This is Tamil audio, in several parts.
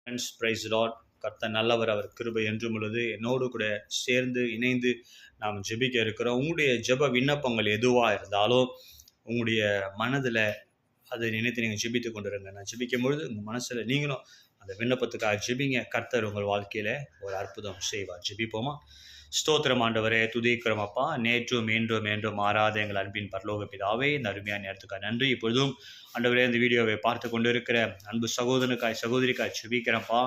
Friends price Lord. கர்த்தர் நல்லவர், அவர் கிருபை என்றும் உள்ளது. என்னோடு கூட சேர்ந்து இணைந்து நாம் ஜெபிக்க இருக்கிறோம். உங்களுடைய ஜெப விண்ணப்பங்கள் எதுவாக இருந்தாலும் உங்களுடைய மனதில் அதை நினைத்து நீங்கள் ஜெபித்து கொண்டிருங்க. நான் ஜெபிக்கும் பொழுது உங்கள் மனசில் நீங்களும் அந்த விண்ணப்பத்துக்காக ஜெபிங்க. கர்த்தர் உங்கள் வாழ்க்கையில் ஒரு அற்புதம் செய்வார். ஜெபிப்போமா? ஸ்தோத்திரம் ஆண்டவரே, துதிக்கிறோம் அப்பா. நேற்றும் மீண்டும் மாறாத எங்கள் அன்பின் பரலோக பிதாவே, இந்த அருமையான நேரத்துக்காக நன்றி. இப்பொழுதும் ஆண்டவரே, இந்த வீடியோவை பார்த்து கொண்டு இருக்கிற அன்பு சகோதரனுக்காய் சகோதரிக்காய் ஜெபிக்கிறப்பா.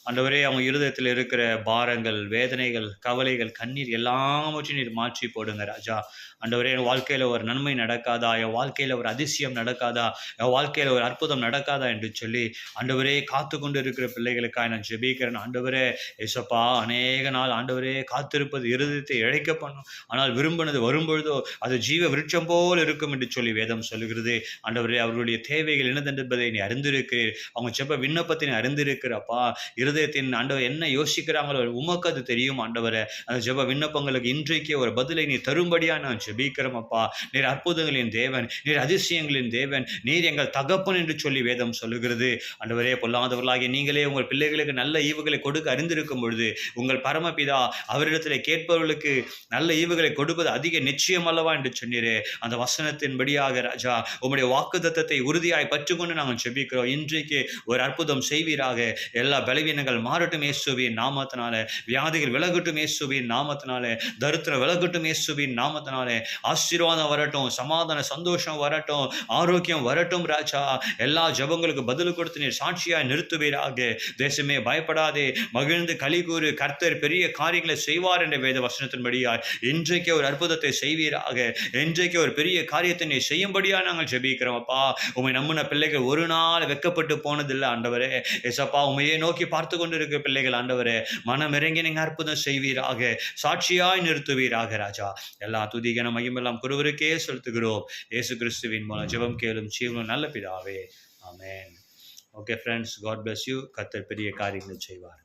ஆண்டவரே, அவங்க இருதயத்தில் இருக்கிற பாரங்கள், வேதனைகள், கவலைகள், கண்ணீர் எல்லாவற்றையும் நீர் மாற்றி போடுங்க ராஜா. ஆண்டவரே, என் வாழ்க்கையில் ஒரு நன்மை நடக்காதா, என் வாழ்க்கையில் ஒரு அதிசயம் நடக்காதா, என் வாழ்க்கையில் ஒரு அற்புதம் நடக்காதா என்று சொல்லி ஆண்டவரே காத்து கொண்டு இருக்கிற பிள்ளைகளுக்காக நான் ஜெபிக்கிறேன். ஆண்டவரே ஏசப்பா, அநேக நாள் ஆண்டவரே காத்திருப்பது இருதயத்தை இழைக்க பண்ணும், ஆனால் விரும்பினது வரும்பொழுதோ அது ஜீவ விருட்சம் போல் இருக்கும் என்று சொல்லி வேதம் சொல்லுகிறது. ஆண்டவரே, அவர்களுடைய தேவைகள் என்னதென்பதை நீ அறிந்திருக்கிறீர். அவங்க ஜெப விண்ணப்பத்தை நீ அறிந்திருக்கிறப்பா. இருதயத்தின் ஆண்டவர் என்ன யோசிக்கிறாங்களோ உமக்கு அது தெரியும் ஆண்டவரே. அந்த ஜெப விண்ணப்பங்களுக்கு இன்றைக்கு ஒரு பதிலை நீ தரும்படியா நான் ஜெபிக்கிறோம் அப்பா. நீர் அற்புதங்களின் தேவன், நீர் அதிசயங்களின் தேவன், நீர் எங்கள் தகப்பன் என்று சொல்லி வேதம் சொல்லுகிறது. ஆண்டவரே, பொல்லாதவர்களாகிய நீங்களே உங்கள் பிள்ளைகளுக்கு நல்ல ஈவுகளை கொடுக்க அறிந்திருக்கும் பொழுது உங்கள் பரமபிதா அவரிடத்தில் கேட்பவர்களுக்கு நல்ல ஈவுகளை கொடுப்பது அதிக நிச்சயம் அல்லவா என்று சொன்னீரே. அந்த வசனத்தின்படியாக ராஜா உம்முடைய வாக்குத்தத்தத்தை உறுதியாய் பற்றுக்கொண்டு நாங்கள் ஜெபிக்கிறோம். இன்றைக்கு ஒரு அற்புதம் செய்வீராக. எல்லா பலவீனங்கள் மாறட்டும் இயேசுவின் நாமத்தினால, வியாதிகள் விலகட்டும் இயேசுவின் நாமத்தினால, தரித்திரம் விலகட்டும் இயேசுவின் நாமத்தினால, ஆசீர்வாதம் வரட்டும், சமாதான சந்தோஷம் வரட்டும், ஆரோக்கியம் வரட்டும் ராஜா. எல்லா ஜெபங்களுக்கு பதில் கொடுத்து நீர் சாட்சியாய் நிறுத்துவீராக. தேசமே பயப்படாதே, மகிழ்ந்து களி கூறு, கர்த்தர் பெரிய காரியங்களை செய்வார் என்ற வேத வசனத்தின்படியாய் இன்றைக்கு ஒரு அற்புதத்தை செய்வீராக. இன்றைக்கு ஒரு பெரிய காரியத்தை நீ செய்யும்படியா நாங்கள் ஜெபிக்கிறோம் அப்பா. உம்மை நம்பின பிள்ளைகள் ஒரு நாள் வெட்கப்பட்டு போனதில்லை ஆண்டவரே. ஏசப்பா, உம்மையே நோக்கி பார்த்து கொண்டு இருக்க பிள்ளைகள் ஆண்டவரே, மனம் இறங்கி நீங்க அற்புதம் செய்வீராக, சாட்சியாய் நிறுத்துவீராக ராஜா. எல்லா துதிகன மகிமெல்லாம் குருவருக்கே செலுத்துகிறோம். இயேசு கிறிஸ்துவின் மூலம் ஜெபம் கேளும் ஜீவனும் நல்ல பிதாவே, amen. Okay friends, God bless you. கர்த்தர் பெரிய காரியங்களை செய்வார்.